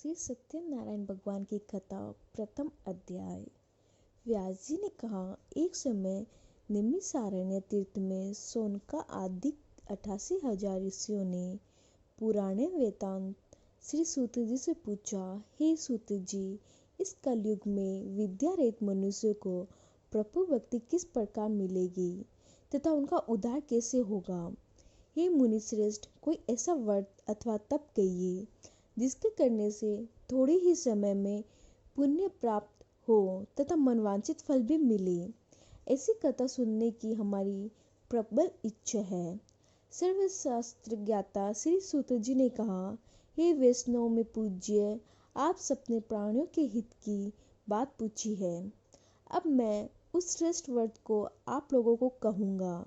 श्री सत्यनारायण भगवान की कथा प्रथम अध्याय। व्यास जी ने कहा, एक समय निमिषारण्य तीर्थ में सोनका आदि 88,000 ऋषियों ने पुराने वेदांत श्री सूत जी से पूछा, हे सूत जी, इस कलयुग में विद्या रहित मनुष्य को प्रभु भक्ति किस प्रकार मिलेगी तथा उनका उद्धार कैसे होगा। हे मुनि श्रेष्ठ, कोई ऐसा व्रत अथवा तप कहिए जिसके करने से थोड़े ही समय में पुण्य प्राप्त हो तथा मनवांछित फल भी मिले। ऐसी कथा सुनने की हमारी प्रबल इच्छा है। सर्वशास्त्र ज्ञाता श्री सूत जी ने कहा, हे वैष्णव में पूज्य, आप सबने प्राणियों के हित की बात पूछी है। अब मैं उस श्रेष्ठ व्रत को आप लोगों को कहूँगा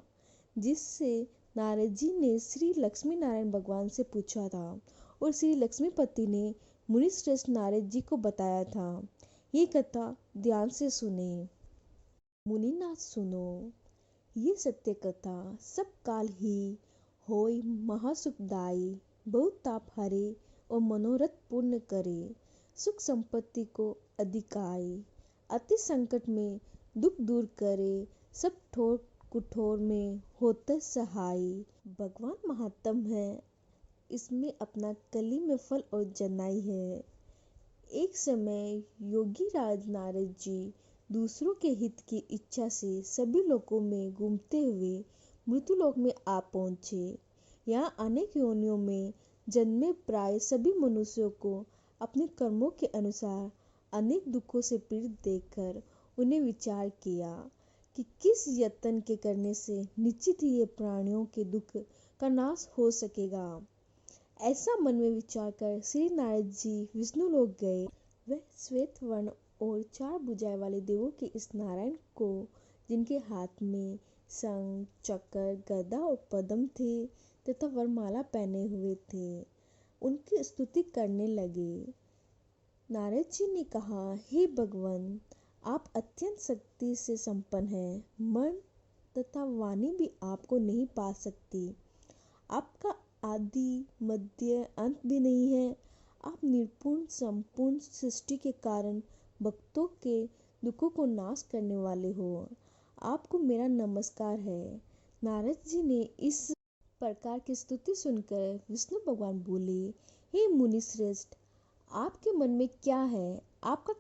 जिससे नारद जी ने श्री लक्ष्मी नारायण भगवान से पूछा था और श्री लक्ष्मीपति ने मुनि श्रेष्ठ नारद जी को बताया था। ये कथा ध्यान से सुने। मुनिनाथ सुनो, ये सत्य कथा सब काल ही होय महासुखदायी, बहुत ताप हरे और मनोरथ पूर्ण करे, सुख संपत्ति को अधिकाए, अति संकट में दुख दूर करे, सब ठोर कुठोर में होता सहाय। भगवान महात्म है, इसमें अपना कली में फल और जनाई है। एक समय योगी राज नारद जी दूसरों के हित की इच्छा से सभी लोकों में घूमते हुए मृत्युलोक में आ पहुँचे। यहाँ अनेक योनियों में जन्मे प्राय सभी मनुष्यों को अपने कर्मों के अनुसार अनेक दुखों से पीड़ित देखकर उन्हें विचार किया कि किस यत्न के करने से निश्चित ही ये प्राणियों के दुख का नाश हो सकेगा। ऐसा मन में विचार कर श्री नारद जी विष्णु लोक गए। वह श्वेत वर्ण और 4 भुजाएं वाले देवों के इस नारायण को, जिनके हाथ में शंख, चक्र, गदा और पद्म थे तथा वरमाला पहने हुए थे, उनकी स्तुति करने लगे। नारद जी ने कहा, हे भगवान, आप अत्यंत शक्ति से संपन्न हैं। मन तथा वाणी भी आपको नहीं पा सकती। आपका आदि मध्य अंत भी नहीं है। आप निर्गुण संपूर्ण सृष्टि के कारण भक्तों के दुखों को नाश करने वाले हो। आपको मेरा नमस्कार है। नारद जी ने इस प्रकार की स्तुति सुनकर विष्णु भगवान बोले, हे मुनि श्रेष्ठ, आपके मन में क्या है? आपका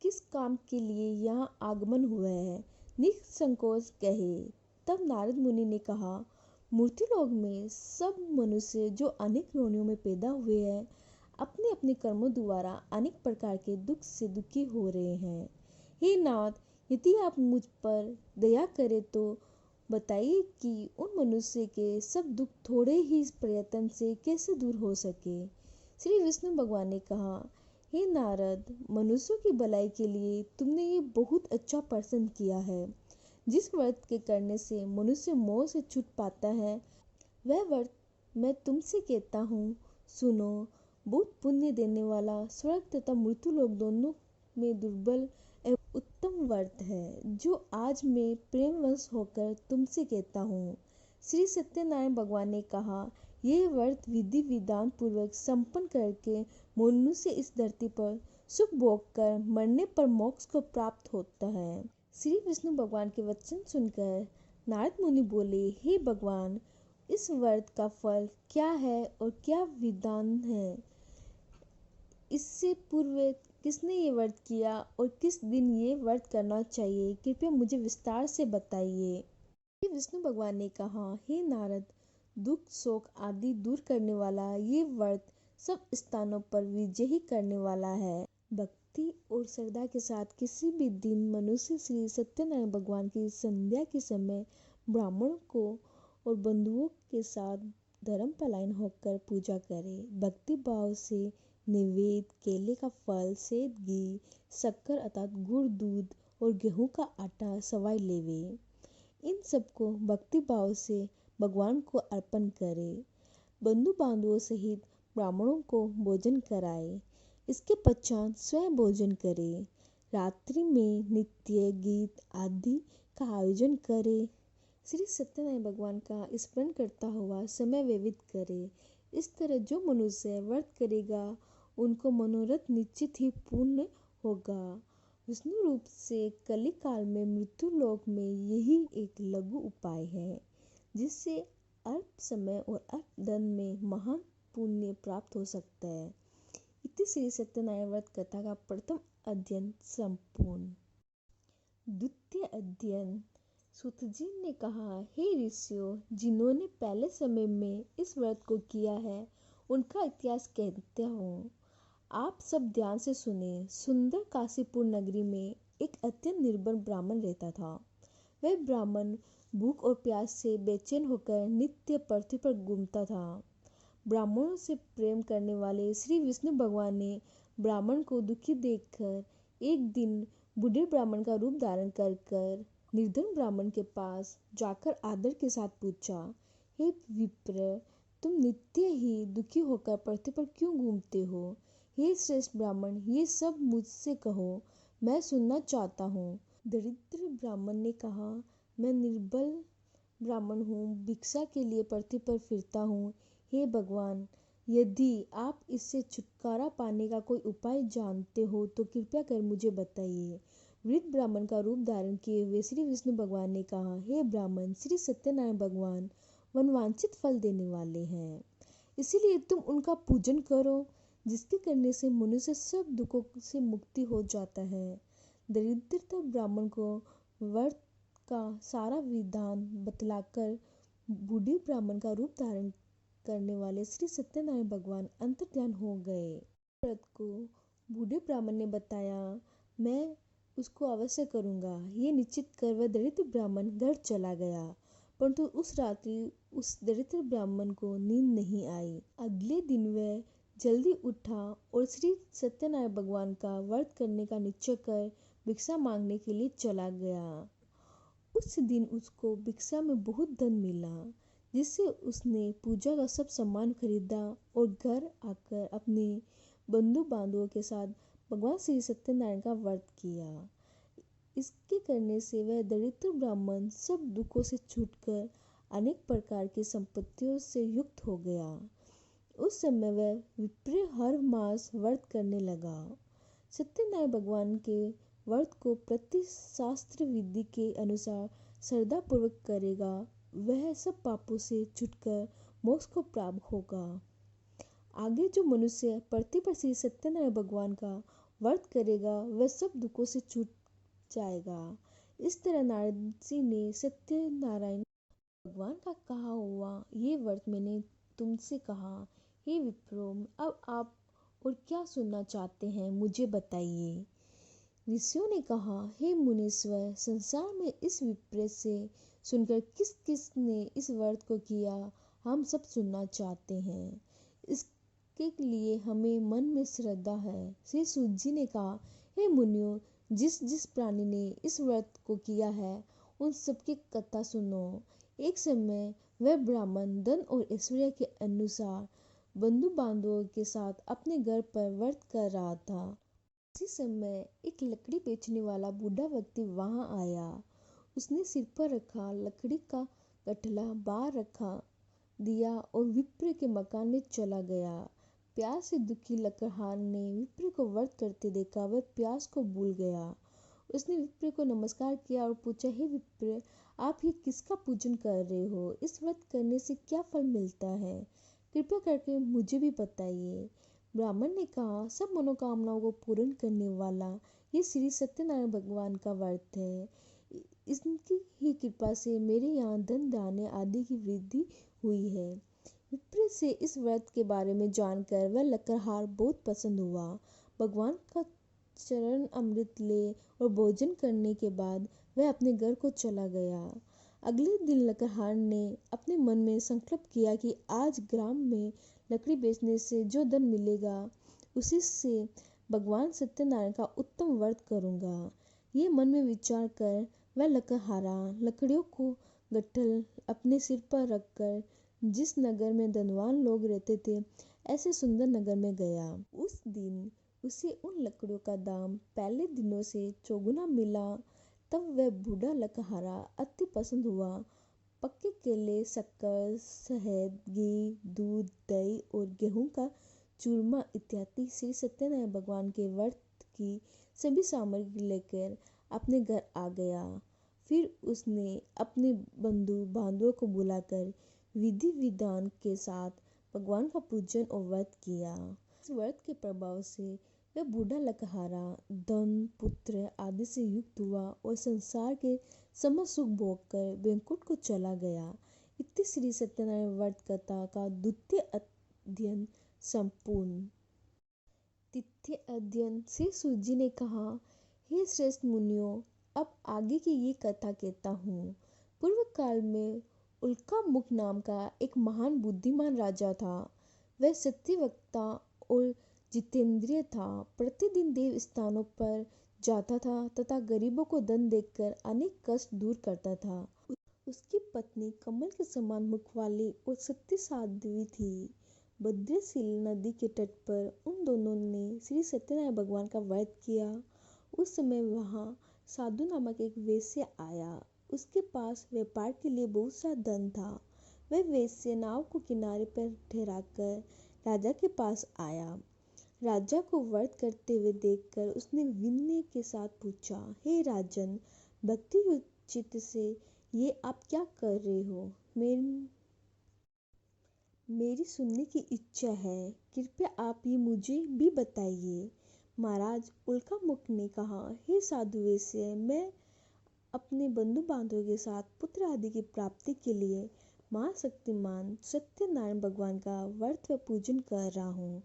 किस काम के लिए यहाँ आगमन हुआ है? निसंकोच कहे। तब नारद मुनि ने कहा, मूर्तिलोक में सब मनुष्य जो अनेक योनियों में पैदा हुए हैं, अपने अपने कर्मों द्वारा अनेक प्रकार के दुख से दुखी हो रहे हैं। हे नाथ, यदि आप मुझ पर दया करें तो बताइए कि उन मनुष्य के सब दुख थोड़े ही प्रयत्न से कैसे दूर हो सके। श्री विष्णु भगवान ने कहा, हे नारद, मनुष्यों की भलाई के लिए तुमने ये बहुत अच्छा प्रश्न किया है। जिस व्रत के करने से मनुष्य मोह से छूट पाता है, वह व्रत मैं तुमसे कहता हूँ, सुनो। बहुत पुण्य देने वाला, स्वर्ग तथा मृत्युलोक दोनों में दुर्बल एवं उत्तम व्रत है, जो आज मैं प्रेमवश होकर तुमसे कहता हूँ। श्री सत्यनारायण भगवान ने कहा, यह व्रत विधि विधान पूर्वक संपन्न करके मनुष्य इस धरती पर सुख भोग कर मरने पर मोक्ष को प्राप्त होता है। श्री विष्णु भगवान के वचन सुनकर नारद मुनि बोले, हे भगवान, इस व्रत का फल क्या है और क्या विधान है? इससे पूर्व किसने ये व्रत किया और किस दिन ये व्रत करना चाहिए? कृपया मुझे विस्तार से बताइए। श्री विष्णु भगवान ने कहा, हे नारद, दुख शोक आदि दूर करने वाला ये व्रत सब स्थानों पर विजयी करने वाला है। भक्ति और श्रद्धा के साथ किसी भी दिन मनुष्य श्री सत्यनारायण भगवान की संध्या के समय ब्राह्मणों को और बंधुओं के साथ धर्म पलायन होकर पूजा करे। भक्ति भाव से नैवेद्य, केले का फल, सेब, घी, शक्कर अर्थात गुड़, दूध और गेहूं का आटा सवाई लेवे। इन सबको भक्ति भाव से भगवान को अर्पण करे। बंधु बांधवों सहित ब्राह्मणों को भोजन कराए। इसके पश्चात स्वयं भोजन करे। रात्रि में नृत्य, गीत आदि का आयोजन करे। श्री सत्यनारायण भगवान का स्मरण करता हुआ समय व्यतीत करे। इस तरह जो मनुष्य व्रत करेगा उनको मनोरथ निश्चित ही पूर्ण होगा। विष्णु रूप से कली काल में मृत्यु लोक में यही एक लघु उपाय है जिससे अल्प समय और अल्प धन में महान पुण्य प्राप्त हो सकता है। इति श्री सत्यनारायण व्रत कथा का प्रथम अध्ययन संपूर्ण। द्वितीय अध्ययन। सूत जी ने कहा, हे ऋषियों, जिन्होंने पहले समय में इस व्रत को किया है उनका इतिहास कहता हूँ। आप सब ध्यान से सुने। सुंदर काशीपुर नगरी में एक अत्यंत निर्बल ब्राह्मण रहता था। वह ब्राह्मण भूख और प्यास से बेचैन होकर नित्य पृथ्वी पर घूमता था। ब्राह्मणों से प्रेम करने वाले श्री विष्णु भगवान ने ब्राह्मण को दुखी देखकर एक दिन बूढ़े ब्राह्मण का रूप धारण कर निर्धन ब्राह्मण के पास जाकर आदर के साथ पूछा, हे विप्र, तुम नित्य ही दुखी होकर पृथ्वी पर क्यों घूमते हो? हे श्रेष्ठ ब्राह्मण, ये सब मुझसे कहो, मैं सुनना चाहता हूँ। दरिद्र ब्राह्मण ने कहा, मैं निर्बल ब्राह्मण हूँ, भिक्षा के लिए पृथ्वी पर फिरता हूँ। हे भगवान, यदि आप इससे छुटकारा पाने का कोई उपाय जानते हो तो कृपया कर मुझे बताइए। वृद्ध ब्राह्मण का रूप धारण किए हुए श्री विष्णु भगवान ने कहा, हे ब्राह्मण, श्री सत्यनारायण भगवान मनवांछित फल देने वाले हैं, इसीलिए तुम उनका पूजन करो, जिसके करने से मनुष्य सब दुखों से मुक्ति हो जाता है। दरिद्रता ब्राह्मण को व्रत का सारा विधान बतलाकर बूढ़े ब्राह्मण का रूप धारण करने वाले श्री सत्यनारायण भगवान अंतर्ध्यान हो गए। व्रत को बूढ़े ब्राह्मण ने बताया, मैं उसको अवश्य करूँगा। ये निश्चित कर वह दरिद्र ब्राह्मण घर चला गया, परंतु उस रात्रि उस दरिद्र ब्राह्मण को नींद नहीं आई। अगले दिन वह जल्दी उठा और श्री सत्यनारायण भगवान का व्रत करने का निश्चय कर भिक्षा मांगने के लिए चला गया। उस दिन उसको भिक्षा में बहुत धन मिला, जिससे उसने पूजा का सब सामान खरीदा और घर आकर अपने बंधु बांधवों के साथ भगवान श्री सत्यनारायण का व्रत किया। इसके करने से वह दरिद्र ब्राह्मण सब दुखों से छूटकर अनेक प्रकार की संपत्तियों से युक्त हो गया। उस समय वह विप्र हर मास व्रत करने लगा। सत्यनारायण भगवान के व्रत को प्रति शास्त्र विधि के अनुसार श्रद्धा पूर्वक करेगा, वह सब पापों से छूटकर मोक्ष को प्राप्त होगा। आगे जो मनुष्य पृथ्वी पर श्री सत्यनारायण भगवान का व्रत करेगा वह सब दुखों से छूट जाएगा। इस तरह नारद जी ने सत्यनारायण भगवान का कहा हुआ ये व्रत मैंने तुमसे कहा। हे विप्रो, अब आप और क्या सुनना चाहते हैं, मुझे बताइए। ऋषियों ने कहा, हे मुनीश्वर, संसार में इस विप्र से सुनकर किस किस ने इस व्रत को किया, हम सब सुनना चाहते हैं। इसके लिए हमें मन में श्रद्धा है। श्री सूत जी ने कहा, हे मुनियों, जिस जिस प्राणी ने इस व्रत को किया है उन सबकी कथा सुनो। एक समय वह ब्राह्मण धन और ऐश्वर्य के अनुसार बंधु बांधवों के साथ अपने घर पर व्रत कर रहा था। उसी समय एक लकड़ी बेचने वाला बूढ़ा व्यक्ति वहां आया। उसने सिर पर रखा लकड़ी का गठला बाहर रखा दिया और विप्र के मकान में चला गया। प्यास से दुखी लकड़हार ने विप्र को व्रत करते देखा, वह प्यास को भूल गया। उसने विप्र को नमस्कार किया और पूछा, हे विप्र, आप ये किसका पूजन कर रहे हो? इस व्रत करने से क्या फल मिलता है? कृपया करके मुझे भी बताइए। ब्राह्मण ने कहा, सब मनोकामनाओं को पूर्ण करने वाला ये श्री सत्यनारायण भगवान का व्रत है। इनकी ही कृपा से मेरे यहाँ धन धान्य आदि की वृद्धि हुई है। विप्र से इस व्रत के बारे में जानकर वह लकड़हार बहुत पसंद हुआ। भगवान का चरण अमृत ले और भोजन करने के बाद वह अपने घर को चला गया। अगले दिन लकड़हार ने अपने मन में संकल्प किया कि आज ग्राम में लकड़ी बेचने से जो धन मिलेगा उसी से भगवान सत्यनारायण का उत्तम व्रत करूँगा। ये मन में विचार कर वह लकड़हारा लकड़ियों को गट्ठल अपने सिर पर रखकर जिस नगर में धनवान लोग रहते थे ऐसे सुंदर नगर में गया। उस दिन उसे उन लकड़ियों का दाम पहले दिनों से चौगुना मिला। तब वह बूढ़ा लकड़हारा अति प्रसन्न हुआ। पक्के केले, शक्कर, शहद, घी, दूध, दही और गेहूं का चूरमा इत्यादि श्री सत्यनारायण भगवान के व्रत की सभी सामग्री लेकर अपने घर आ गया। फिर उसने अपने बंधु बांधवों को बुलाकर विधि विधान के साथ भगवान का पूजन और व्रत किया। इस व्रत के प्रभाव से वह बूढ़ा लकहारा धन पुत्र आदि से युक्त हुआ और संसार के समस्त सुख भोग कर वैकुंठ को चला गया। इतनी श्री सत्यनारायण व्रत कथा का द्वितीय अध्ययन संपूर्ण। तृतीय अध्ययन। श्री सूत ने कहा, हे श्रेष्ठ मुनियों, अब आगे की ये कथा कहता हूँ। पूर्व काल में उल्कामुख नाम का एक महान बुद्धिमान राजा था। वह सत्यवक्ता और जितेंद्रिय था। प्रतिदिन देव स्थानों पर जाता था तथा गरीबों को धन देकर अनेक कष्ट दूर करता था। उसकी पत्नी कमल के समान मुख वाली और सत्य साध्वी थी। भद्रशिल नदी के तट पर उन दोनों ने श्री सत्यनारायण भगवान का व्रत किया। उस समय वहां साधु नामक एक वैश्य आया। उसके पास व्यापार के लिए बहुत सा धन था। वह वैश्य नाव को किनारे पर ठहराकर राजा के पास आया। राजा को व्रत करते हुए देखकर उसने विनय के साथ पूछा, हे राजन, भक्ति युक्त चित्त से ये आप क्या कर रहे हो? मेरी सुनने की इच्छा है। कृपया आप ये मुझे भी बताइए। महाराज उल्कामुख ने कहा, हे साधु वैश्य, मैं अपने बंधु बांधवों के साथ पुत्र आदि की प्राप्ति के लिए महाशक्तिमान सत्यनारायण भगवान का व्रत व पूजन कर रहा हूँ।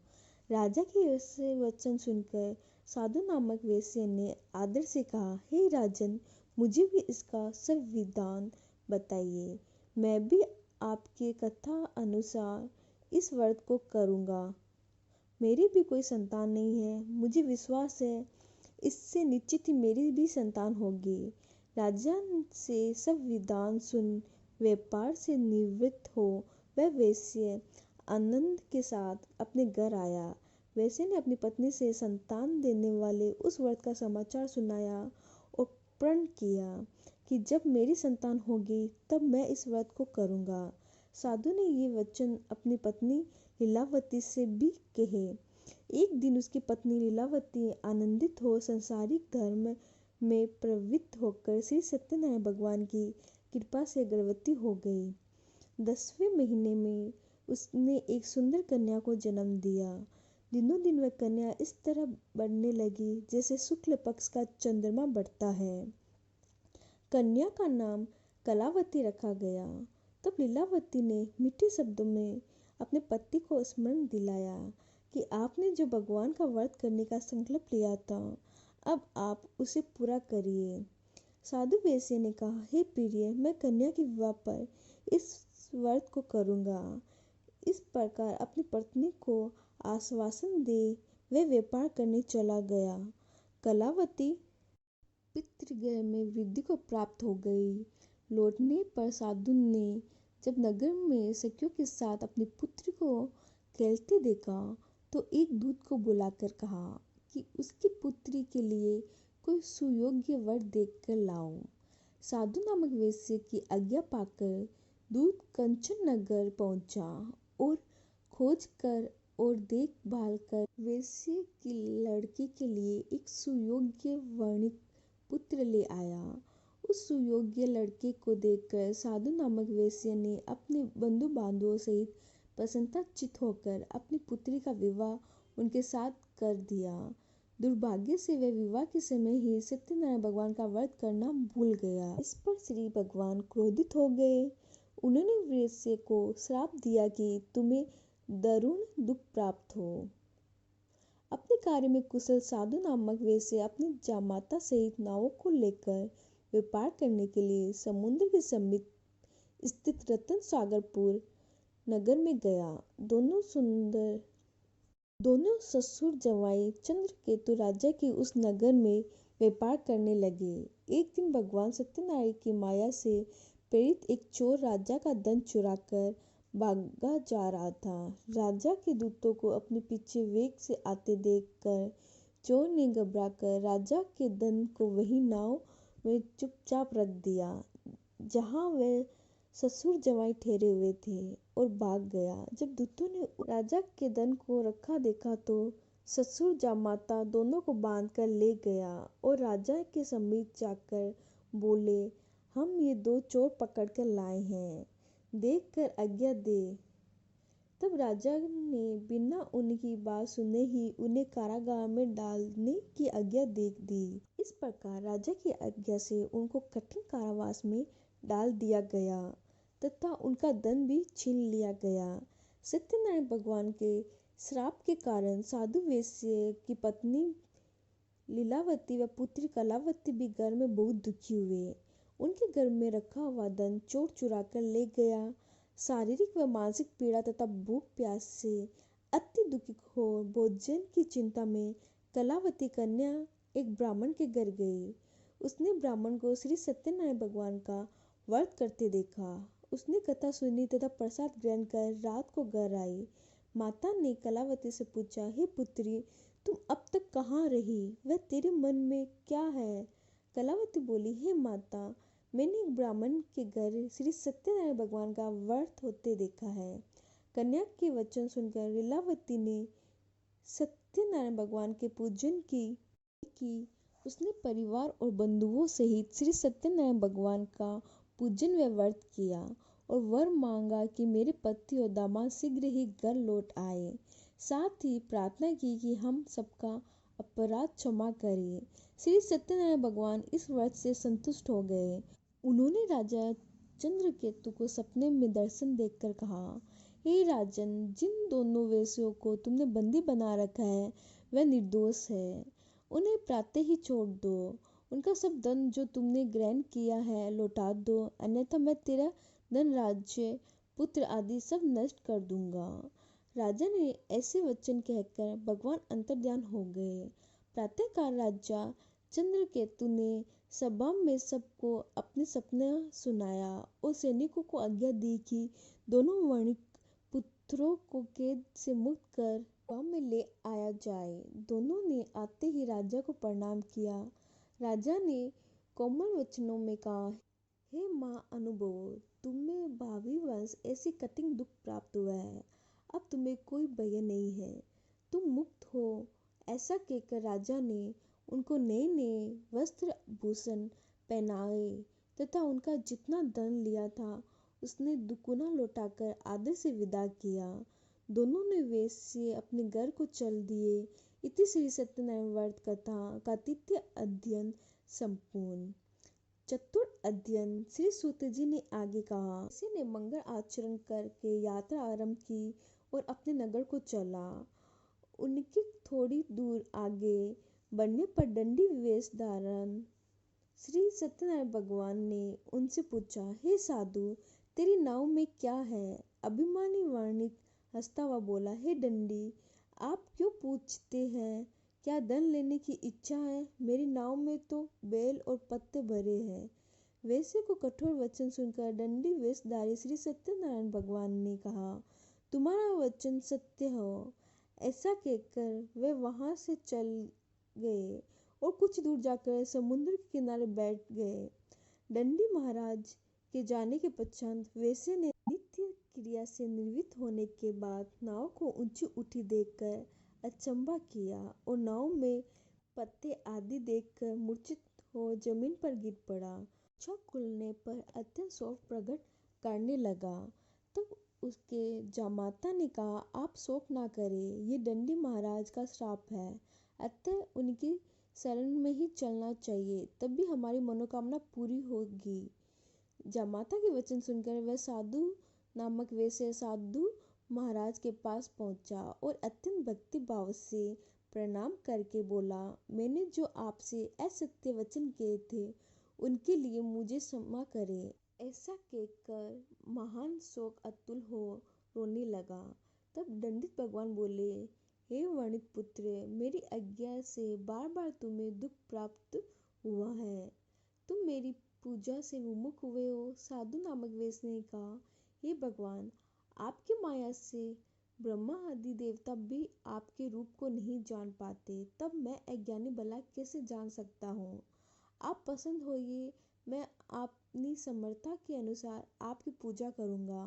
राजा के ऐसे वचन सुनकर साधु नामक वैश्य ने आदर से कहा, हे राजन, मुझे भी इसका सब विधान बताइए। मैं भी आपके कथा अनुसार इस व्रत को करूँगा। मेरी भी कोई संतान नहीं है। मुझे विश्वास है इससे निश्चित ही मेरी भी संतान होगी। राजा से सब विधान सुन व्यापार से निवृत्त हो वह वैश्य आनंद के साथ अपने घर आया। वैश्य ने अपनी पत्नी से संतान देने वाले उस व्रत का समाचार सुनाया और प्रण किया कि जब मेरी संतान होगी तब मैं इस व्रत को करूँगा। साधु ने ये वचन अपनी पत्नी लीलावती से भी कहे। एक दिन उसकी पत्नी लीलावती आनंदित हो संसारिक धर्म में प्रवृत्त होकर श्री सत्यनारायण भगवान की कृपा से गर्भवती हो गई। 10वें महीने में उसने एक सुंदर कन्या को जन्म दिया। दिनों दिन वह कन्या इस तरह बढ़ने लगी जैसे शुक्ल पक्ष का चंद्रमा बढ़ता है। कन्या का नाम कलावती रखा गया। तब लीलावती ने मीठे शब्दों में अपने पति को स्मरण दिलाया कि आपने जो भगवान का व्रत करने का संकल्प लिया था, अब आप उसे पूरा करिए। साधु वैश्य ने कहा, हे प्रिय, मैं कन्या के विवाह पर इस व्रत को करूँगा। इस प्रकार अपनी पत्नी को आश्वासन दे वह व्यापार करने चला गया। कलावती पितृगृह में वृद्धि को प्राप्त हो गई। लौटने पर साधु ने जब नगर में सखियों के साथ अपनी पुत्री को खेलते देखा तो एक दूत को बुलाकर कहा कि उसकी पुत्री के लिए कोई सुयोग्य वर देखकर लाओ। साधु नामक वैश्य की आज्ञा पाकर दूत कंचन नगर पहुंचा और खोज कर और देखभाल कर वैश्य की लड़की के लिए एक सुयोग्य वर्णित पुत्र ले आया। उस सुयोग्य लड़के को देखकर साधु नामक वैश्य ने अपने बंधु बांधवों सहित प्रसन्नचित्त होकर अपनी पुत्री का विवाह उनके साथ कर दिया। दुर्भाग्य से वह विवाह के समय ही सत्यनारायण भगवान का व्रत करना भूल गया। इस पर श्री भगवान क्रोधित हो गए। उन्होंने वैश्य को श्राप दिया कि तुम्हें दारुण दुख प्राप्त हो। अपने कार्य में कुशल साधु नामक वैश्य अपनी जामाता सहित नावों को लेकर व्यापार करने के लिए समुद्र के समीप स्थित रतन सागरपुर नगर में गया। दोनों ससुर जवाई चंद्रकेतु राजा के उस नगर में व्यापार करने लगे। एक दिन भगवान सत्यनारायण की माया से प्रेरित एक चोर राजा का धन चुराकर भागा जा रहा था। राजा के दूतों को अपने पीछे वेग से आते देखकर चोर ने घबराकर राजा के धन को वही नाव में चुपचाप रख दिया जहां वह ससुर जमाई ठहरे हुए थे और भाग गया। जब दूतों ने राजा के धन को रखा देखा तो ससुर जामाता दोनों को बांध कर ले गया और राजा के समीप जाकर बोले, हम ये दो चोर पकड़ कर लाए हैं, देख कर आज्ञा दे। तब राजा ने बिना उनकी बात सुने ही उन्हें कारागार में डालने की आज्ञा दे दी। इस प्रकार राजा की आज्ञा से उनको कठिन कारावास में डाल दिया गया तथा उनका धन भी छीन लिया गया। सत्यनारायण भगवान के श्राप के कारण साधु वैश्य की पत्नी लीलावती व पुत्री कलावती भी घर में बहुत दुखी हुए। उनके घर में रखा हुआ धन चोर चुरा कर ले गया। शारीरिक व मानसिक पीड़ा तथा भूख प्यास से अति दुखी हो भोजन की चिंता में कलावती कन्या एक ब्राह्मण के घर गई। उसने ब्राह्मण को श्री सत्यनारायण भगवान का व्रत करते देखा। उसने कथा सुनी तथा प्रसाद ग्रहण कर रात को घर आई। माता ने कलावती से पूछा, हे पुत्री, तुम अब तक कहाँ रही? वह तेरे मन में क्या है? कलावती बोली, हे माता, मैंने एक ब्राह्मण के घर श्री सत्यनारायण भगवान का व्रत होते देखा है। कन्या के वचन सुनकर लीलावती ने सत्यनारायण भगवान के पूजन की। उसने परिवार और बंधुओं सहित श्री सत्यनारायण भगवान का पूजन व व्रत किया और वर मांगा कि मेरे पति और दामाद शीघ्र ही घर लौट आए। साथ ही प्रार्थना की कि हम सबका अपराध क्षमा करें। श्री सत्यनारायण भगवान इस व्रत से संतुष्ट हो गए। उन्होंने राजा चंद्रकेतु को सपने में दर्शन देखकर कहा, हे राजन, जिन दोनों वेश्यों को तुमने बंदी बना रखा है वह निर्दोष है। उन्हें प्रातः ही छोड़ दो। उनका सब धन जो तुमने ग्रहण किया है लौटा दो, अन्यथा मैं तेरा धन, राज्य, पुत्र आदि सब नष्ट कर दूंगा। राजा ने ऐसे वचन कहकर भगवान अंतर्ध्यान हो गए। प्रातःकाल राजा चंद्रकेतु ने सभा में सबको अपने सपना सुनाया और सैनिकों को आज्ञा दी कि दोनों वणिक पुत्रों को कैद से मुक्त कर गांव में ले आया जाए। दोनों ने आते ही राजा को प्रणाम किया। राजा ने कोमल वचनों में कहा, हे मां अनुभव, तुम्हें भावी वंश ऐसे कठिन दुख प्राप्त हुआ है। अब तुम्हें कोई भय नहीं है, तुम मुक्त हो। ऐसा कहकर राजा ने उनको नए नए वस्त्र भूषण पहनाए तथा उनका जितना धन लिया था उसने दुगुना लौटाकर आदर से विदा किया। दोनों ने वेश्य अपने घर को चल दिए। इति श्री सत्यनारायण व्रत कथा का तृतीय अध्ययन संपूर्ण। चतुर्थ अध्ययन श्री सूत जी ने आगे कहा, किसी ने मंगल आचरण करके यात्रा आरंभ की और अपने नगर को चला। उनके थोड़ी दूर आगे बढ़ने पर दंडी वेश धारण श्री सत्यनारायण भगवान ने उनसे पूछा, हे साधु, तेरी नाव में क्या है? अभिमानी वर्णिक हंसता हुआ बोला, हे दंडी, आप क्यों पूछते हैं? क्या धन लेने की इच्छा है? मेरी नाव में तो बैल और पत्ते भरे हैं। वैसे को कठोर वचन सुनकर दंडी वेशधारी श्री सत्यनारायण भगवान ने कहा, तुम्हारा वचन सत्य हो। ऐसा कहकर वे वहां से चल गए और कुछ दूर जाकर समुद्र के किनारे बैठ गए। दंडी महाराज के जाने के पश्चात वैसे ने नित्य क्रिया से निर्वृत्त होने के बाद नाव को ऊंची उठी देखकर अचंभा किया और नाव में पत्ते आदि देखकर मूर्छित हो जमीन पर गिर पड़ा। आँखें खुलने पर अत्यंत शोक प्रकट करने लगा। तब उसके जामाता ने कहा, आप शोक ना करें, ये दंडी महाराज का श्राप है, अतः उनकी शरण में ही चलना चाहिए, तभी हमारी मनोकामना पूरी होगी। जामाता के वचन सुनकर वह साधु नामक वैसे साधु महाराज के पास पहुंचा और अत्यंत भक्ति भाव से प्रणाम करके बोला, मैंने जो आपसे असत्य वचन किए थे उनके लिए मुझे क्षमा करें। ऐसा कहकर महान शोक अतुल हो रोने लगा। तब दंडित भगवान बोले, हे वणिक पुत्र, मेरी आज्ञा से बार बार तुम्हें दुख प्राप्त हुआ है, तुम मेरी पूजा से विमुख हुए हो। साधु नामक वेश ने कहा, हे भगवान, आपकी माया से ब्रह्मा आदि देवता भी आपके रूप को नहीं जान पाते, तब मैं अज्ञानी भला कैसे जान सकता हूँ। आप पसंद होइए, मैं अपनी समर्था के अनुसार आपकी पूजा करूँगा।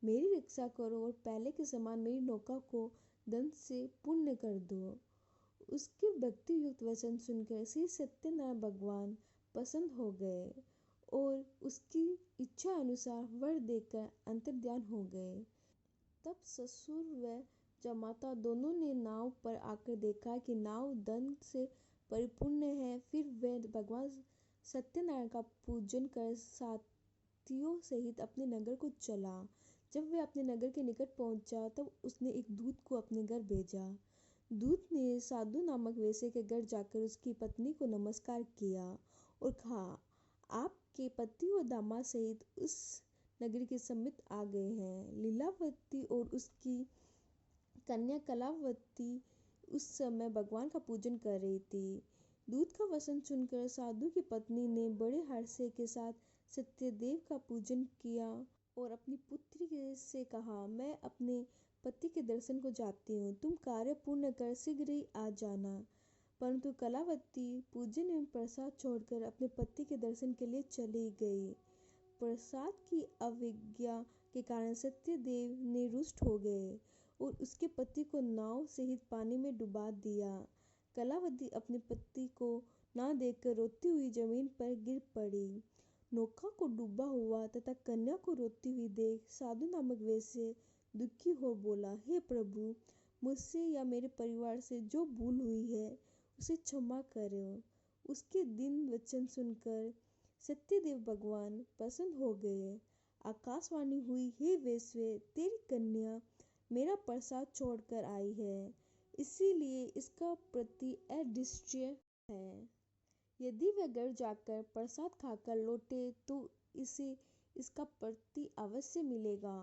मेरी रक्षा करो और पहले के समान मेरी नौका को धन से पूर्ण कर दो। उसके भक्ति युक्त वचन सुनकर श्री सत्यनारायण भगवान प्रसन्न हो गए और उसकी इच्छा अनुसार वर देकर अंतर्ध्यान हो गए। तब ससुर व जमाता दोनों ने नाव पर आकर देखा कि नाव धन से परिपूर्ण है। फिर वे भगवान सत्यनारायण का पूजन कर साथियों सहित अपने नगर को चला। जब वह अपने नगर के निकट पहुंचा तब उसने एक दूत को अपने घर भेजा। दूत ने साधु नामक वेश्या के घर जाकर उसकी पत्नी को नमस्कार किया और कहा, आपके पति और दामाद सहित उस नगरी के समीप आ गए हैं। लीलावती और उसकी कन्या कलावती उस समय भगवान का पूजन कर रही थी। दूत का वचन सुनकर साधु की पत्नी ने बड़े हर्ष के साथ सत्यदेव का पूजन किया और अपनी पुत्री से कहा, मैं अपने पति के दर्शन को जाती हूँ, तुम कार्य पूर्ण कर शीघ्र ही आ जाना। परंतु कलावती पूजन एवं प्रसाद छोड़कर अपने पति के दर्शन के लिए चली गई। प्रसाद की अवज्ञा के कारण सत्यदेव ने रुष्ट हो गए और उसके पति को नाव सहित पानी में डुबा दिया। कलावती अपने पति को ना देखकर रोती हुई जमीन पर गिर पड़ी। नौका को डूबा हुआ तथा कन्या को रोती हुई देख साधु नामक वेश्या दुखी हो बोला, हे प्रभु, मुझसे या मेरे परिवार से जो भूल हुई है उसे क्षमा करो। उसके दीन वचन सुनकर सत्यदेव भगवान प्रसन्न हो गए। आकाशवाणी हुई, हे वेश्या, तेरी कन्या मेरा प्रसाद छोड़कर आई है, इसीलिए इसका प्रति अदृश्य है। यदि वह घर जाकर प्रसाद खाकर लौटे तो इसे इसका प्रति अवश्य मिलेगा।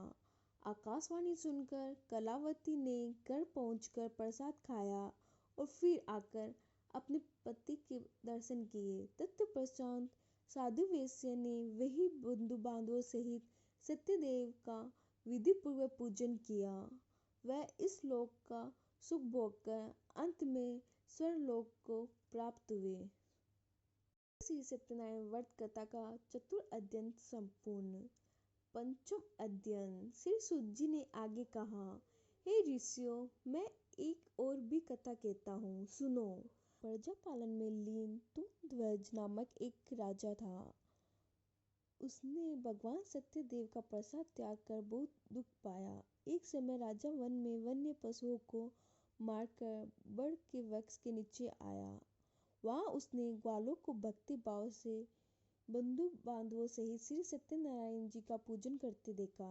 आकाशवाणी सुनकर कलावती ने घर पहुंचकर प्रसाद खाया और फिर आकर अपने पति के दर्शन किए। तत्पश्चात साधु वेश्या ने वही बंधु बांधवों सहित सत्यदेव का विधि पूर्वक पूजन किया। वह इस लोक का सुख भोगकर अंत में स्वर्गलोक को प्राप्त हुए। श्री सत्यनारायण व्रत कथा का चतुर्थ अध्ययन संपूर्ण। पंचम अध्ययन। श्री सूत जी ने आगे कहा, हे ऋषियों, मैं एक और भी कथा कहता हूँ, सुनो। प्रजा पालन में लीन तुंगध्वज नामक एक राजा था। उसने भगवान सत्यदेव का प्रसाद त्याग कर बहुत दुख पाया। एक समय राजा वन में वन्य पशुओं को मारकर बड़ के वृक्ष के नीचे आया। वहां उसने ग्वालों को भक्ति भाव से बंधु बांधवों सहित श्री सत्यनारायण जी का पूजन करते देखा।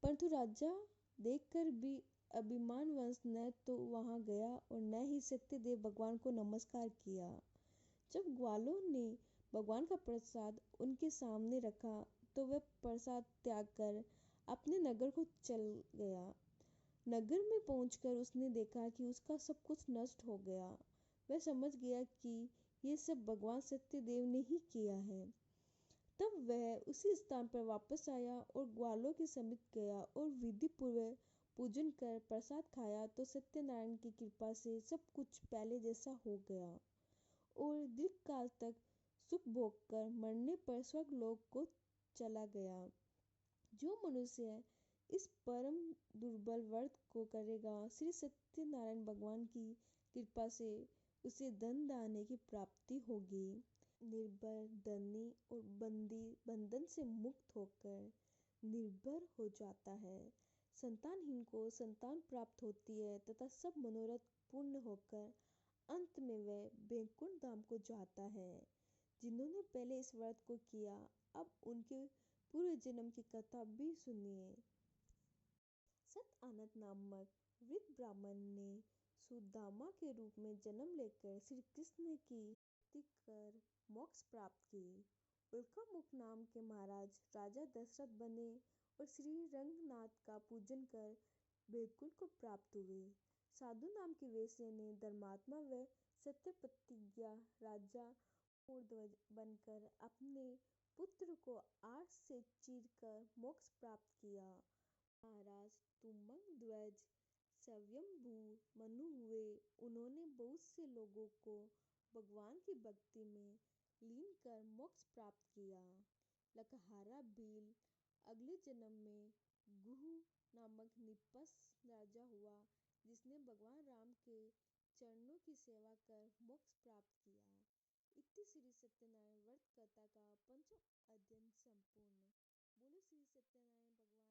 परंतु राजा देखकर भी अभिमानवश न तो वहां गया और न ही सत्यदेव भगवान को नमस्कार किया। जब ग्वालों ने भगवान का प्रसाद उनके सामने रखा तो वह प्रसाद त्याग कर अपने नगर को चल गया। नगर में पहुंचकर उसने देखा कि उसका सब कुछ नष्ट हो गया। वह समझ गया कि ये सब भगवान सत्यदेव ने ही किया है। तब वह उसी स्थान पर वापस आया और ग्वालों के समीप गया और विधि पूर्वक पूजन कर प्रसाद खाया तो सत्यनारायण की कृपा से सब कुछ पहले जैसा हो गया और दीर्घ काल तक सुख भोगकर मरने पर स्वर्गलोक को चला गया। जो मनुष्य इस परम दुर्बल व्रत को करेगा, श्री सत्यनारायण भगवान की कृपा से उसे धन धान्य की प्राप्ति होगी। निर्भर धनी और बंदी बंधन से मुक्त होकर निर्भर हो जाता है। संतानहीन को संतान प्राप्त होती है तथा सब मनोरथ पूर्ण होकर अंत में वह वैकुंठ धाम को जाता है। जिन्होंने पहले इस व्रत को किया, अब उनके पूर्व जन्म की कथा भी सुनिए। सत आनंद नामक वृद्ध ब्राह्मण ने सुदामा के रूप में जन्म लेकर श्री कृष्ण की भक्ति कर मोक्ष प्राप्त की। उल्कामुख नाम के महाराज राजा दशरथ बने और श्री रंगनाथ का पूजन कर वैकुंठ को प्राप्त हुए। साधु नाम की वेश्या ने धर्मात्मा व सत्यप्रतिज्ञा राजा मूर्ध्वज बनकर अपने पुत्र को आग से चीरकर मोक्ष प्राप्त किया। महाराज तुंगध्वज स्वयंभू मनु हुए। उन्होंने बहुत से लोगों को भगवान की भक्ति में लीन कर मोक्ष प्राप्त किया। लकहारा भील अगले जन्म में गुहू नामक निपस राजा हुआ, जिसने भगवान राम के चरणों की सेवा कर मोक्ष प्राप्त किया। इति श्री सत्यनारायण व्रत कथा का पंचम अध्ययन संपूर्ण। बोलो श्री सत्यनारायण भगवान